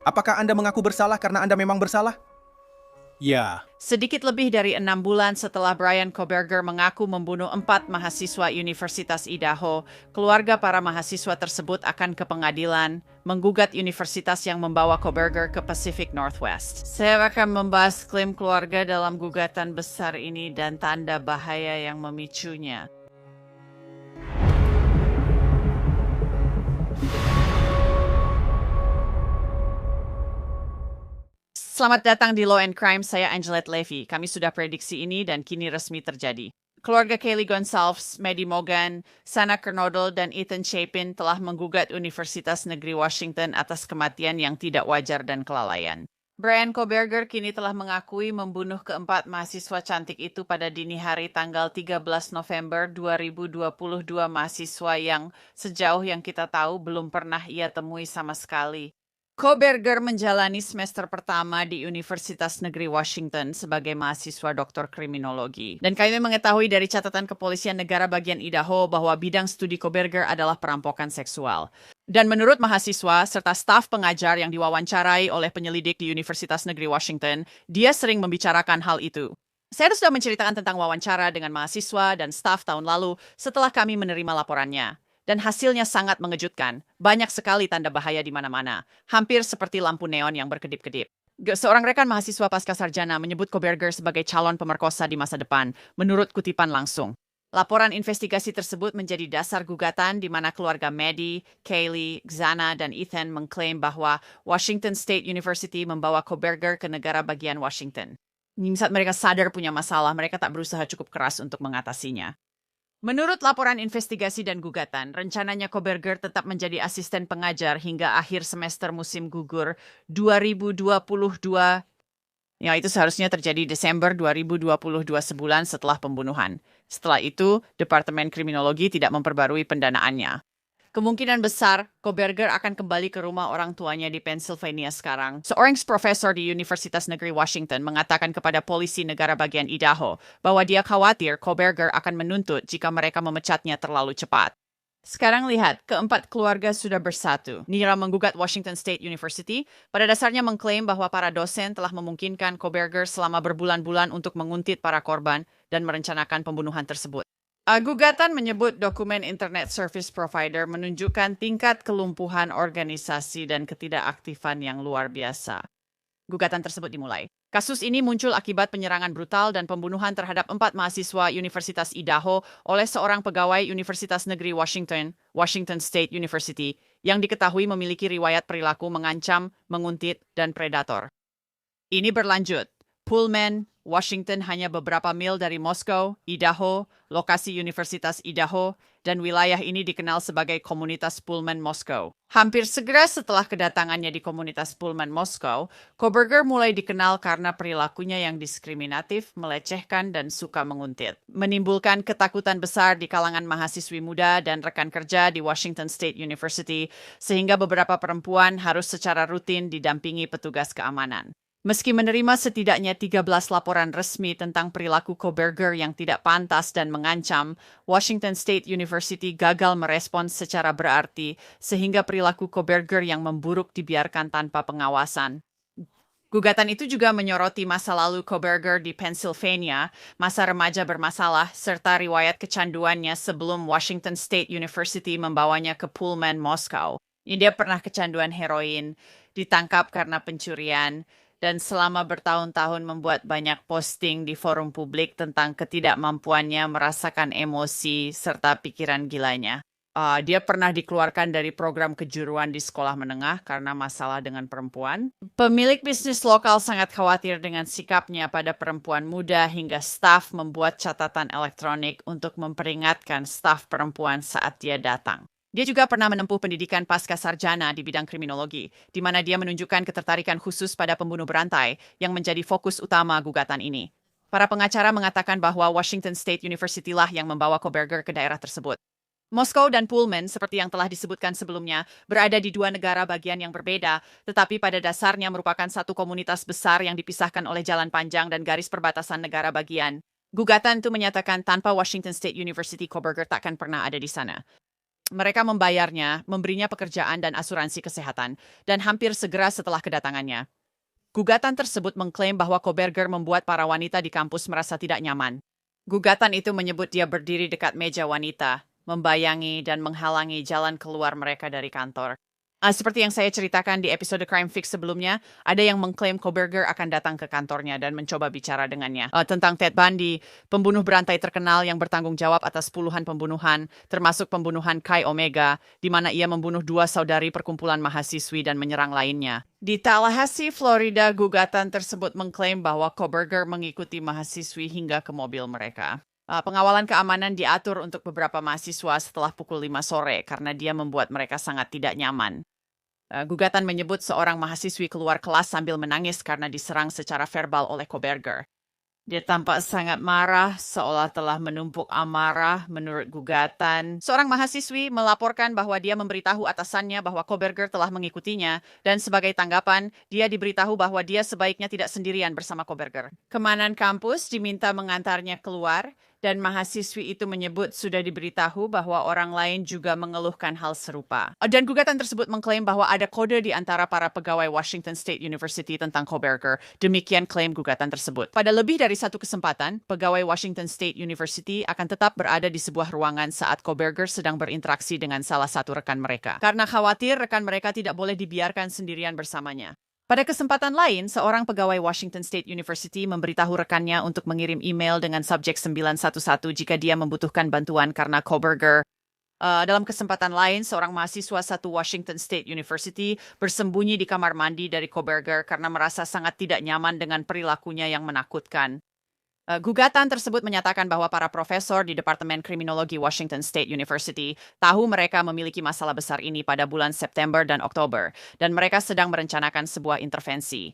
Apakah Anda mengaku bersalah karena Anda memang bersalah? Ya. Sedikit lebih dari 6 bulan setelah Brian Koberger mengaku membunuh 4 mahasiswa Universitas Idaho, keluarga para mahasiswa tersebut akan ke pengadilan, menggugat universitas yang membawa Koberger ke Pacific Northwest. Saya akan membahas klaim keluarga dalam gugatan besar ini dan tanda bahaya yang memicunya. Selamat datang di Law and Crime, saya Angelette Levy. Kami sudah prediksi ini dan kini resmi terjadi. Keluarga Kaylee Gonsalves, Maddie Mogan, Sana Kernodle, dan Ethan Chapin telah menggugat Universitas Negeri Washington atas kematian yang tidak wajar dan kelalaian. Brian Koberger kini telah mengakui membunuh keempat mahasiswa cantik itu pada dini hari tanggal 13 November 2022, mahasiswa yang sejauh yang kita tahu belum pernah ia temui sama sekali. Koberger menjalani semester pertama di Universitas Negeri Washington sebagai mahasiswa doktor kriminologi. Dan kami mengetahui dari catatan kepolisian negara bagian Idaho bahwa bidang studi Koberger adalah perampokan seksual. Dan menurut mahasiswa serta staf pengajar yang diwawancarai oleh penyelidik di Universitas Negeri Washington, dia sering membicarakan hal itu. Saya sudah menceritakan tentang wawancara dengan mahasiswa dan staf tahun lalu setelah kami menerima laporannya. Dan hasilnya sangat mengejutkan. Banyak sekali tanda bahaya di mana-mana. Hampir seperti lampu neon yang berkedip-kedip. Seorang rekan mahasiswa pasca sarjana menyebut Koberger sebagai calon pemerkosa di masa depan, menurut kutipan langsung. Laporan investigasi tersebut menjadi dasar gugatan di mana keluarga Maddie, Kaylee, Xana, dan Ethan mengklaim bahwa Washington State University membawa Koberger ke negara bagian Washington. Saat mereka sadar punya masalah, mereka tak berusaha cukup keras untuk mengatasinya. Menurut laporan investigasi dan gugatan, rencananya Koberger tetap menjadi asisten pengajar hingga akhir semester musim gugur 2022. Ya, itu seharusnya terjadi Desember 2022, sebulan setelah pembunuhan. Setelah itu, Departemen Kriminologi tidak memperbarui pendanaannya. Kemungkinan besar, Koberger akan kembali ke rumah orang tuanya di Pennsylvania sekarang. Seorang profesor di Universitas Negeri Washington mengatakan kepada polisi negara bagian Idaho bahwa dia khawatir Koberger akan menuntut jika mereka memecatnya terlalu cepat. Sekarang lihat, keempat keluarga sudah bersatu. Nira menggugat Washington State University, pada dasarnya mengklaim bahwa para dosen telah memungkinkan Koberger selama berbulan-bulan untuk menguntit para korban dan merencanakan pembunuhan tersebut. Gugatan menyebut dokumen Internet Service Provider menunjukkan tingkat kelumpuhan organisasi dan ketidakaktifan yang luar biasa. Gugatan tersebut dimulai. Kasus ini muncul akibat penyerangan brutal dan pembunuhan terhadap 4 mahasiswa Universitas Idaho oleh seorang pegawai Universitas Negeri Washington, Washington State University, yang diketahui memiliki riwayat perilaku mengancam, menguntit, dan predator. Ini berlanjut. Pullman, Washington hanya beberapa mil dari Moskow, Idaho, lokasi Universitas Idaho, dan wilayah ini dikenal sebagai komunitas Pullman Moskow. Hampir segera setelah kedatangannya di komunitas Pullman Moskow, Koberger mulai dikenal karena perilakunya yang diskriminatif, melecehkan, dan suka menguntit. Menimbulkan ketakutan besar di kalangan mahasiswi muda dan rekan kerja di Washington State University, sehingga beberapa perempuan harus secara rutin didampingi petugas keamanan. Meski menerima setidaknya 13 laporan resmi tentang perilaku Koberger yang tidak pantas dan mengancam, Washington State University gagal merespons secara berarti sehingga perilaku Koberger yang memburuk dibiarkan tanpa pengawasan. Gugatan itu juga menyoroti masa lalu Koberger di Pennsylvania, masa remaja bermasalah, serta riwayat kecanduannya sebelum Washington State University membawanya ke Pullman, Moskow. Dia pernah kecanduan heroin, ditangkap karena pencurian, dan selama bertahun-tahun membuat banyak posting di forum publik tentang ketidakmampuannya merasakan emosi serta pikiran gilanya. Dia pernah dikeluarkan dari program kejuruan di sekolah menengah karena masalah dengan perempuan. Pemilik bisnis lokal sangat khawatir dengan sikapnya pada perempuan muda hingga staf membuat catatan elektronik untuk memperingatkan staf perempuan saat dia datang. Dia juga pernah menempuh pendidikan pasca sarjana di bidang kriminologi, di mana dia menunjukkan ketertarikan khusus pada pembunuh berantai yang menjadi fokus utama gugatan ini. Para pengacara mengatakan bahwa Washington State University lah yang membawa Koberger ke daerah tersebut. Moskow dan Pullman, seperti yang telah disebutkan sebelumnya, berada di 2 negara bagian yang berbeda, tetapi pada dasarnya merupakan satu komunitas besar yang dipisahkan oleh jalan panjang dan garis perbatasan negara bagian. Gugatan itu menyatakan tanpa Washington State University, Koberger takkan pernah ada di sana. Mereka membayarnya, memberinya pekerjaan dan asuransi kesehatan, dan hampir segera setelah kedatangannya. Gugatan tersebut mengklaim bahwa Koberger membuat para wanita di kampus merasa tidak nyaman. Gugatan itu menyebut dia berdiri dekat meja wanita, membayangi dan menghalangi jalan keluar mereka dari kantor. Seperti yang saya ceritakan di episode Crime Fix sebelumnya, ada yang mengklaim Koberger akan datang ke kantornya dan mencoba bicara dengannya. Tentang Ted Bundy, pembunuh berantai terkenal yang bertanggung jawab atas puluhan pembunuhan, termasuk pembunuhan Kai Omega, di mana ia membunuh 2 saudari perkumpulan mahasiswi dan menyerang lainnya. Di Tallahassee, Florida, gugatan tersebut mengklaim bahwa Koberger mengikuti mahasiswi hingga ke mobil mereka. Pengawalan keamanan diatur untuk beberapa mahasiswa setelah pukul 5 sore karena dia membuat mereka sangat tidak nyaman. Gugatan menyebut seorang mahasiswi keluar kelas sambil menangis karena diserang secara verbal oleh Koberger. Dia tampak sangat marah, seolah telah menumpuk amarah menurut gugatan. Seorang mahasiswi melaporkan bahwa dia memberitahu atasannya bahwa Koberger telah mengikutinya, dan sebagai tanggapan, dia diberitahu bahwa dia sebaiknya tidak sendirian bersama Koberger. Kemanan kampus diminta mengantarnya keluar, dan mahasiswi itu menyebut sudah diberitahu bahwa orang lain juga mengeluhkan hal serupa. Dan gugatan tersebut mengklaim bahwa ada kode di antara para pegawai Washington State University tentang Koberger. Demikian klaim gugatan tersebut. Pada lebih dari satu kesempatan, pegawai Washington State University akan tetap berada di sebuah ruangan saat Koberger sedang berinteraksi dengan salah satu rekan mereka. Karena khawatir rekan mereka tidak boleh dibiarkan sendirian bersamanya. Pada kesempatan lain, seorang pegawai Washington State University memberitahu rekannya untuk mengirim email dengan subjek 911 jika dia membutuhkan bantuan karena Koberger. Dalam kesempatan lain, seorang mahasiswa satu Washington State University bersembunyi di kamar mandi dari Koberger karena merasa sangat tidak nyaman dengan perilakunya yang menakutkan. Gugatan tersebut menyatakan bahwa para profesor di Departemen Kriminologi Washington State University tahu mereka memiliki masalah besar ini pada bulan September dan Oktober, dan mereka sedang merencanakan sebuah intervensi.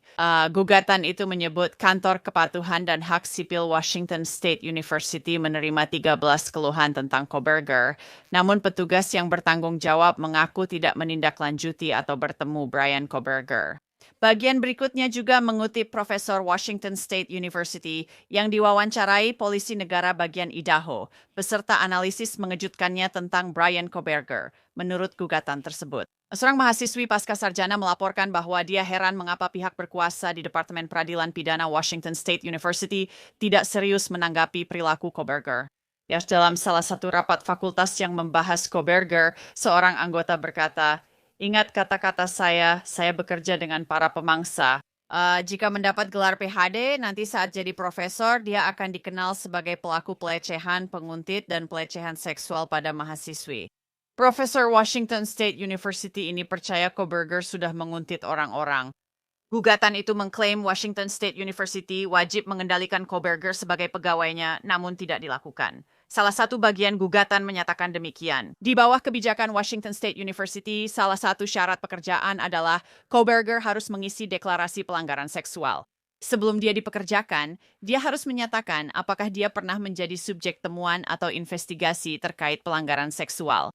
Gugatan itu menyebut Kantor Kepatuhan dan Hak Sipil Washington State University menerima 13 keluhan tentang Koberger, namun petugas yang bertanggung jawab mengaku tidak menindaklanjuti atau bertemu Brian Koberger. Bagian berikutnya juga mengutip Profesor Washington State University yang diwawancarai polisi negara bagian Idaho, beserta analisis mengejutkannya tentang Brian Koberger, menurut gugatan tersebut. Seorang mahasiswi pasca sarjana melaporkan bahwa dia heran mengapa pihak berkuasa di Departemen Peradilan Pidana Washington State University tidak serius menanggapi perilaku Koberger. Dalam salah satu rapat fakultas yang membahas Koberger, seorang anggota berkata, "Ingat kata-kata saya bekerja dengan para pemangsa. Jika mendapat gelar PhD, nanti saat jadi profesor, dia akan dikenal sebagai pelaku pelecehan, penguntit, dan pelecehan seksual pada mahasiswi." Profesor Washington State University ini percaya Koberger sudah menguntit orang-orang. Gugatan itu mengklaim Washington State University wajib mengendalikan Koberger sebagai pegawainya, namun tidak dilakukan. Salah satu bagian gugatan menyatakan demikian. Di bawah kebijakan Washington State University, salah satu syarat pekerjaan adalah Koberger harus mengisi deklarasi pelanggaran seksual. Sebelum dia dipekerjakan, dia harus menyatakan apakah dia pernah menjadi subjek temuan atau investigasi terkait pelanggaran seksual.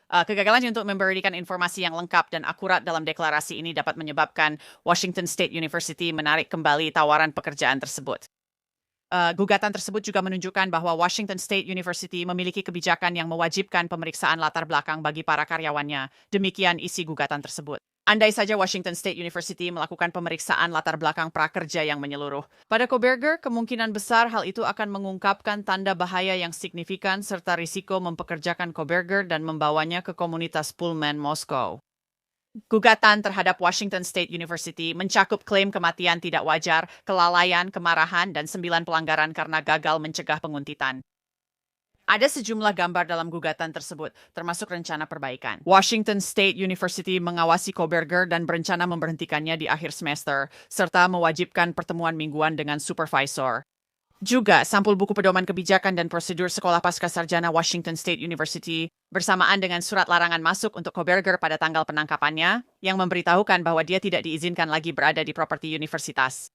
Kegagalan untuk memberikan informasi yang lengkap dan akurat dalam deklarasi ini dapat menyebabkan Washington State University menarik kembali tawaran pekerjaan tersebut. Gugatan tersebut juga menunjukkan bahwa Washington State University memiliki kebijakan yang mewajibkan pemeriksaan latar belakang bagi para karyawannya. Demikian isi gugatan tersebut. Andai saja Washington State University melakukan pemeriksaan latar belakang prakerja yang menyeluruh. Pada Koberger, kemungkinan besar hal itu akan mengungkapkan tanda bahaya yang signifikan serta risiko mempekerjakan Koberger dan membawanya ke komunitas Pullman, Moskow. Gugatan terhadap Washington State University mencakup klaim kematian tidak wajar, kelalaian, kemarahan, dan 9 pelanggaran karena gagal mencegah penguntitan. Ada sejumlah gambar dalam gugatan tersebut, termasuk rencana perbaikan. Washington State University mengawasi Koberger dan berencana memberhentikannya di akhir semester, serta mewajibkan pertemuan mingguan dengan supervisor. Juga, sampul buku pedoman kebijakan dan prosedur sekolah pasca sarjana Washington State University bersamaan dengan surat larangan masuk untuk Koberger pada tanggal penangkapannya yang memberitahukan bahwa dia tidak diizinkan lagi berada di properti universitas.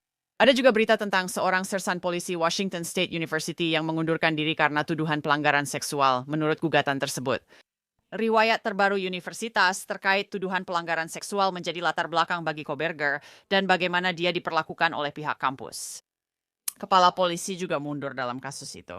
Ada juga berita tentang seorang sersan polisi Washington State University yang mengundurkan diri karena tuduhan pelanggaran seksual, menurut gugatan tersebut. Riwayat terbaru universitas terkait tuduhan pelanggaran seksual menjadi latar belakang bagi Koberger dan bagaimana dia diperlakukan oleh pihak kampus. Kepala polisi juga mundur dalam kasus itu.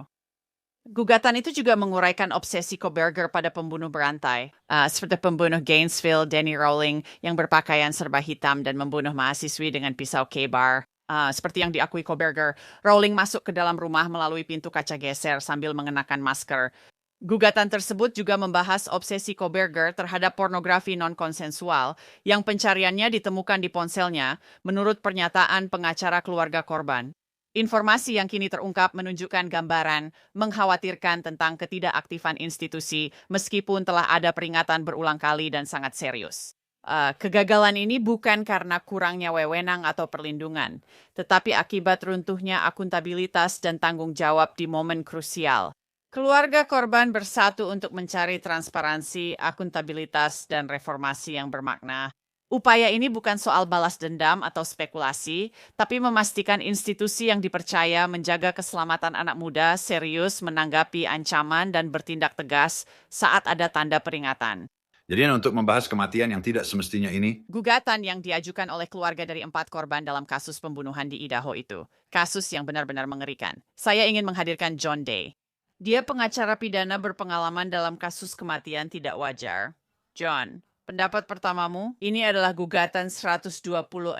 Gugatan itu juga menguraikan obsesi Koberger pada pembunuh berantai, seperti pembunuh Gainesville, Danny Rowling, yang berpakaian serba hitam dan membunuh mahasiswi dengan pisau K-bar. Seperti yang diakui Koberger, Rowling masuk ke dalam rumah melalui pintu kaca geser sambil mengenakan masker. Gugatan tersebut juga membahas obsesi Koberger terhadap pornografi non-konsensual yang pencariannya ditemukan di ponselnya, menurut pernyataan pengacara keluarga korban. Informasi yang kini terungkap menunjukkan gambaran mengkhawatirkan tentang ketidakaktifan institusi meskipun telah ada peringatan berulang kali dan sangat serius. Kegagalan ini bukan karena kurangnya wewenang atau perlindungan, tetapi akibat runtuhnya akuntabilitas dan tanggung jawab di momen krusial. Keluarga korban bersatu untuk mencari transparansi, akuntabilitas, dan reformasi yang bermakna. Upaya ini bukan soal balas dendam atau spekulasi, tapi memastikan institusi yang dipercaya menjaga keselamatan anak muda serius menanggapi ancaman dan bertindak tegas saat ada tanda peringatan. Jadi untuk membahas kematian yang tidak semestinya ini, Gugatan yang diajukan oleh keluarga dari 4 korban dalam kasus pembunuhan di Idaho itu, kasus yang benar-benar mengerikan. Saya ingin menghadirkan John Day. Dia pengacara pidana berpengalaman dalam kasus kematian tidak wajar. John, pendapat pertamamu, ini adalah gugatan 126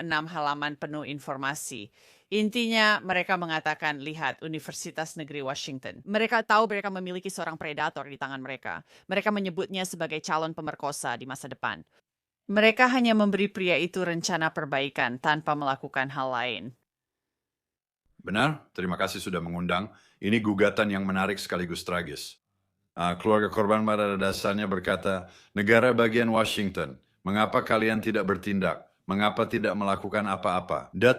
halaman penuh informasi. Intinya, mereka mengatakan, lihat, Universitas Negeri Washington. Mereka tahu mereka memiliki seorang predator di tangan mereka. Mereka menyebutnya sebagai calon pemerkosa di masa depan. Mereka hanya memberi pria itu rencana perbaikan tanpa melakukan hal lain. benar, terima kasih sudah mengundang. Ini gugatan yang menarik sekaligus tragis. Keluarga korban pada dasarnya berkata, negara bagian Washington, mengapa kalian tidak bertindak? Mengapa tidak melakukan apa-apa? Ada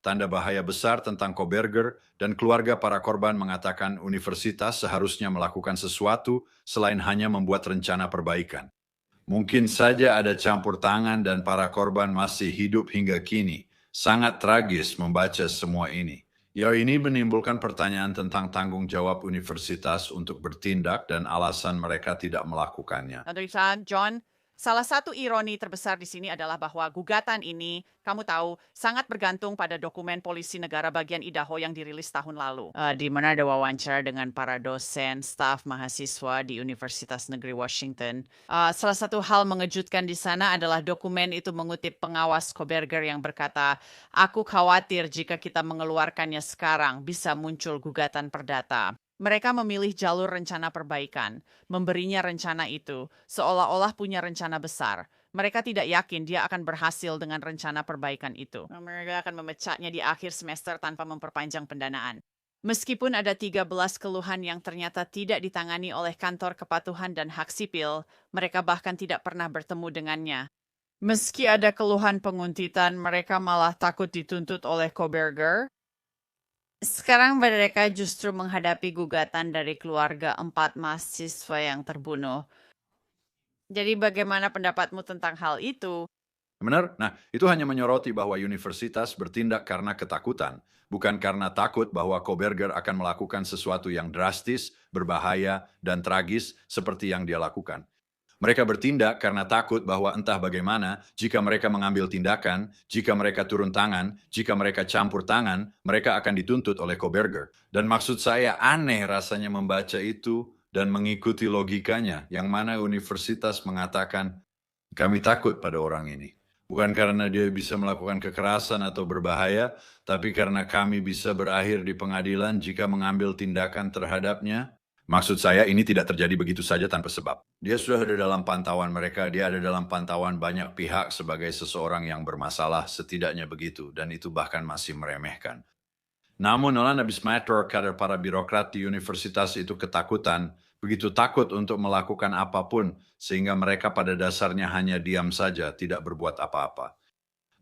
tanda bahaya besar tentang Koberger, dan keluarga para korban mengatakan universitas seharusnya melakukan sesuatu selain hanya membuat rencana perbaikan. Mungkin saja ada campur tangan dan para korban masih hidup hingga kini. Sangat tragis membaca semua ini. Ini menimbulkan pertanyaan tentang tanggung jawab universitas untuk bertindak dan alasan mereka tidak melakukannya. John, salah satu ironi terbesar di sini adalah bahwa gugatan ini, kamu tahu, sangat bergantung pada dokumen polisi negara bagian Idaho yang dirilis tahun lalu. Di mana ada wawancara dengan para dosen, staf, mahasiswa di Universitas Negeri Washington. Salah satu hal mengejutkan di sana adalah dokumen itu mengutip pengawas Koberger yang berkata, aku khawatir jika kita mengeluarkannya sekarang bisa muncul gugatan perdata. Mereka memilih jalur rencana perbaikan, memberinya rencana itu, seolah-olah punya rencana besar. Mereka tidak yakin dia akan berhasil dengan rencana perbaikan itu. Mereka akan memecatnya di akhir semester tanpa memperpanjang pendanaan. Meskipun ada 13 keluhan yang ternyata tidak ditangani oleh kantor kepatuhan dan hak sipil, mereka bahkan tidak pernah bertemu dengannya. Meski ada keluhan penguntitan, mereka malah takut dituntut oleh Koberger. Sekarang mereka justru menghadapi gugatan dari keluarga 4 mahasiswa yang terbunuh. Jadi bagaimana pendapatmu tentang hal itu? Benar? Nah, itu hanya menyoroti bahwa universitas bertindak karena ketakutan, bukan karena takut bahwa Koberger akan melakukan sesuatu yang drastis, berbahaya, dan tragis seperti yang dia lakukan. Mereka bertindak karena takut bahwa entah bagaimana, jika mereka mengambil tindakan, jika mereka turun tangan, jika mereka campur tangan, mereka akan dituntut oleh Koberger. Dan maksud saya aneh rasanya membaca itu dan mengikuti logikanya, yang mana universitas mengatakan, kami takut pada orang ini. Bukan karena dia bisa melakukan kekerasan atau berbahaya, tapi karena kami bisa berakhir di pengadilan jika mengambil tindakan terhadapnya. Maksud saya ini tidak terjadi begitu saja tanpa sebab. Dia sudah ada dalam pantauan mereka, dia ada dalam pantauan banyak pihak sebagai seseorang yang bermasalah, setidaknya begitu, dan itu bahkan masih meremehkan. Namun Nolan Abismator, kader para birokrat di universitas itu ketakutan, begitu takut untuk melakukan apapun, sehingga mereka pada dasarnya hanya diam saja, tidak berbuat apa-apa.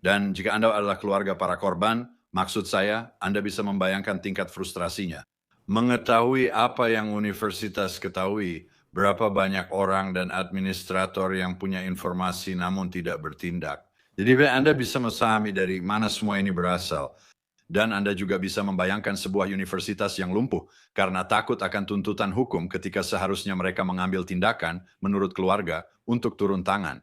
Dan jika Anda adalah keluarga para korban, maksud saya, Anda bisa membayangkan tingkat frustrasinya. Mengetahui apa yang universitas ketahui, berapa banyak orang dan administrator yang punya informasi namun tidak bertindak. Jadi Anda bisa memahami dari mana semua ini berasal. Dan Anda juga bisa membayangkan sebuah universitas yang lumpuh karena takut akan tuntutan hukum ketika seharusnya mereka mengambil tindakan menurut keluarga untuk turun tangan.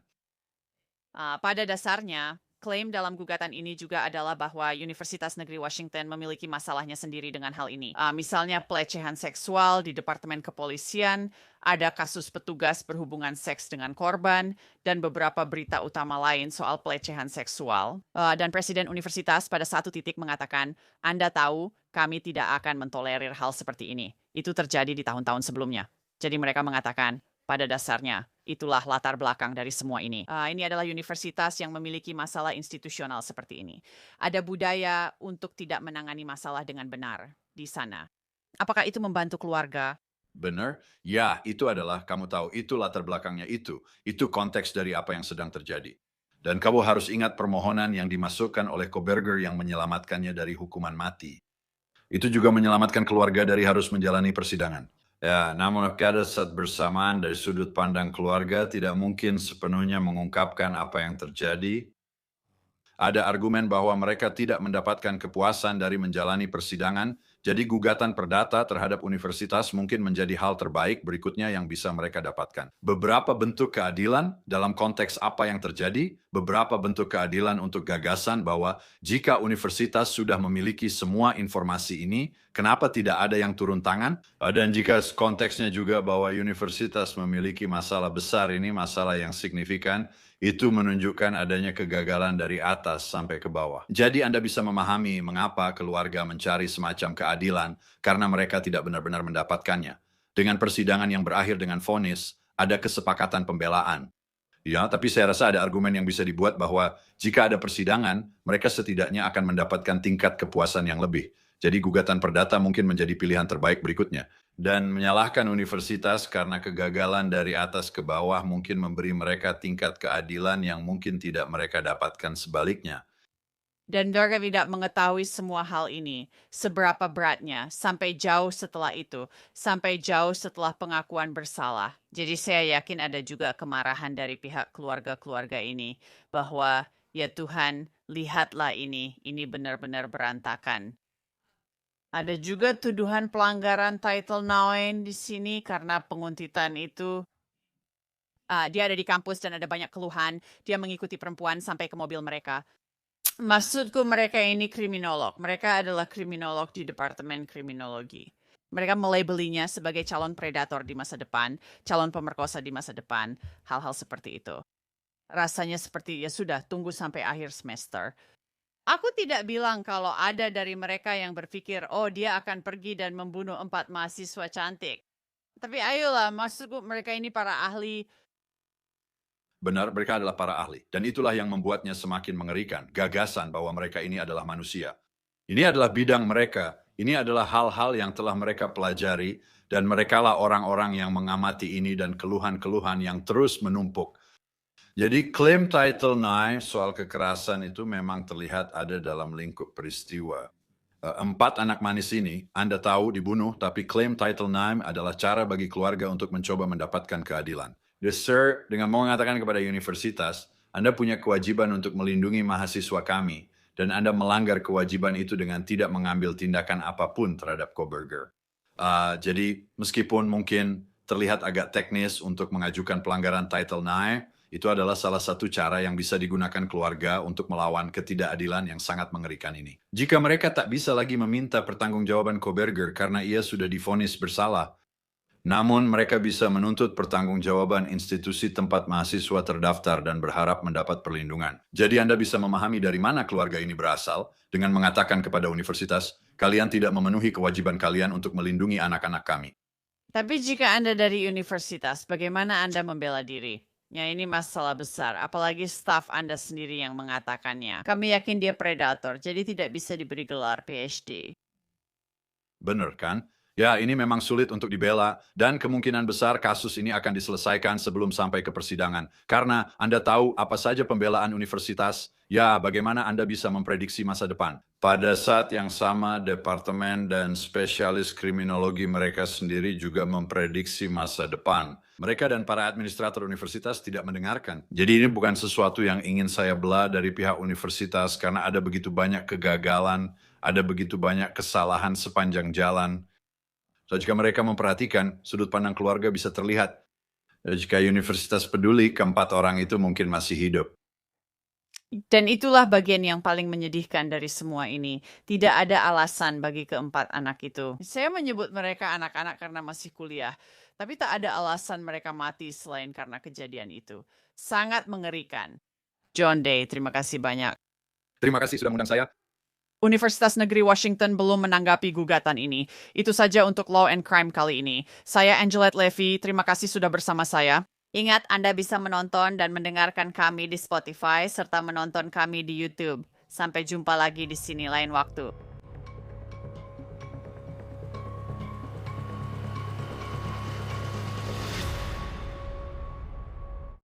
Pada dasarnya, Klaim dalam gugatan ini juga adalah bahwa Universitas Negeri Washington memiliki masalahnya sendiri dengan hal ini. Misalnya pelecehan seksual di Departemen Kepolisian, ada kasus petugas berhubungan seks dengan korban, dan beberapa berita utama lain soal pelecehan seksual. Dan Presiden Universitas pada satu titik mengatakan, Anda tahu, kami tidak akan mentolerir hal seperti ini. Itu terjadi di tahun-tahun sebelumnya. Jadi mereka mengatakan, pada dasarnya, itulah latar belakang dari semua ini. Ini adalah universitas yang memiliki masalah institusional seperti ini. Ada budaya untuk tidak menangani masalah dengan benar di sana. Apakah itu membantu keluarga? Benar? Ya, itu adalah, kamu tahu, itu latar belakangnya itu. Itu konteks dari apa yang sedang terjadi. Dan kamu harus ingat permohonan yang dimasukkan oleh Koberger yang menyelamatkannya dari hukuman mati. Itu juga menyelamatkan keluarga dari harus menjalani persidangan. Ya, namun pada saat bersamaan dari sudut pandang keluarga tidak mungkin sepenuhnya mengungkapkan apa yang terjadi. Ada argumen bahwa mereka tidak mendapatkan kepuasan dari menjalani persidangan, jadi gugatan perdata terhadap universitas mungkin menjadi hal terbaik berikutnya yang bisa mereka dapatkan. Beberapa bentuk keadilan dalam konteks apa yang terjadi, beberapa bentuk keadilan untuk gagasan bahwa jika universitas sudah memiliki semua informasi ini, kenapa tidak ada yang turun tangan? Dan jika konteksnya juga bahwa universitas memiliki masalah besar ini, masalah yang signifikan, itu menunjukkan adanya kegagalan dari atas sampai ke bawah. Jadi Anda bisa memahami mengapa keluarga mencari semacam keadilan karena mereka tidak benar-benar mendapatkannya. Dengan persidangan yang berakhir dengan vonis, ada kesepakatan pembelaan. Ya, tapi saya rasa ada argumen yang bisa dibuat bahwa jika ada persidangan, mereka setidaknya akan mendapatkan tingkat kepuasan yang lebih. Jadi gugatan perdata mungkin menjadi pilihan terbaik berikutnya. Dan menyalahkan universitas karena kegagalan dari atas ke bawah mungkin memberi mereka tingkat keadilan yang mungkin tidak mereka dapatkan sebaliknya. Dan mereka tidak mengetahui semua hal ini, seberapa beratnya, sampai jauh setelah itu, sampai jauh setelah pengakuan bersalah. Jadi saya yakin ada juga kemarahan dari pihak keluarga-keluarga ini, bahwa ya Tuhan, lihatlah ini benar-benar berantakan. Ada juga tuduhan pelanggaran Title IX di sini karena penguntitan itu. Dia ada di kampus dan ada banyak keluhan. Dia mengikuti perempuan sampai ke mobil mereka. Maksudku mereka ini kriminolog. Mereka adalah kriminolog di Departemen Kriminologi. Mereka melabelinya sebagai calon predator di masa depan, calon pemerkosa di masa depan, hal-hal seperti itu. Rasanya seperti ya sudah, tunggu sampai akhir semester. Aku tidak bilang kalau ada dari mereka yang berpikir, oh dia akan pergi dan membunuh 4 mahasiswa cantik. Tapi ayolah, maksudku mereka ini para ahli. Benar, mereka adalah para ahli. Dan itulah yang membuatnya semakin mengerikan. Gagasan bahwa mereka ini adalah manusia. Ini adalah bidang mereka. Ini adalah hal-hal yang telah mereka pelajari. Dan merekalah orang-orang yang mengamati ini dan keluhan-keluhan yang terus menumpuk. Jadi klaim Title IX soal kekerasan itu memang terlihat ada dalam lingkup peristiwa. 4 anak manis ini, Anda tahu dibunuh, tapi klaim Title IX adalah cara bagi keluarga untuk mencoba mendapatkan keadilan. Sir, dengan mengatakan kepada universitas, Anda punya kewajiban untuk melindungi mahasiswa kami, dan Anda melanggar kewajiban itu dengan tidak mengambil tindakan apapun terhadap Koberger. Jadi meskipun mungkin terlihat agak teknis untuk mengajukan pelanggaran Title IX, itu adalah salah satu cara yang bisa digunakan keluarga untuk melawan ketidakadilan yang sangat mengerikan ini. Jika mereka tak bisa lagi meminta pertanggungjawaban Koberger karena ia sudah divonis bersalah, namun mereka bisa menuntut pertanggungjawaban institusi tempat mahasiswa terdaftar dan berharap mendapat perlindungan. Jadi Anda bisa memahami dari mana keluarga ini berasal dengan mengatakan kepada universitas, kalian tidak memenuhi kewajiban kalian untuk melindungi anak-anak kami. Tapi jika Anda dari universitas, bagaimana Anda membela diri? Ya ini masalah besar, apalagi staf Anda sendiri yang mengatakannya. Kami yakin dia predator, jadi tidak bisa diberi gelar PhD. Benar kan? Ya, ini memang sulit untuk dibela, dan kemungkinan besar kasus ini akan diselesaikan sebelum sampai ke persidangan. Karena Anda tahu apa saja pembelaan universitas, ya bagaimana Anda bisa memprediksi masa depan. Pada saat yang sama, departemen dan spesialis kriminologi mereka sendiri juga memprediksi masa depan. Mereka dan para administrator universitas tidak mendengarkan. Jadi ini bukan sesuatu yang ingin saya belah dari pihak universitas karena ada begitu banyak kegagalan, ada begitu banyak kesalahan sepanjang jalan. So, jika mereka memperhatikan, sudut pandang keluarga bisa terlihat. Jika universitas peduli, keempat orang itu mungkin masih hidup. Dan itulah bagian yang paling menyedihkan dari semua ini. Tidak ada alasan bagi keempat anak itu. Saya menyebut mereka anak-anak karena masih kuliah, tapi tak ada alasan mereka mati selain karena kejadian itu. Sangat mengerikan. John Day, terima kasih banyak. Terima kasih sudah mengundang saya. Universitas Negeri Washington belum menanggapi gugatan ini. Itu saja untuk Law and Crime kali ini. Saya Angelette Levy, terima kasih sudah bersama saya. Ingat, Anda bisa menonton dan mendengarkan kami di Spotify serta menonton kami di YouTube. Sampai jumpa lagi di sini lain waktu.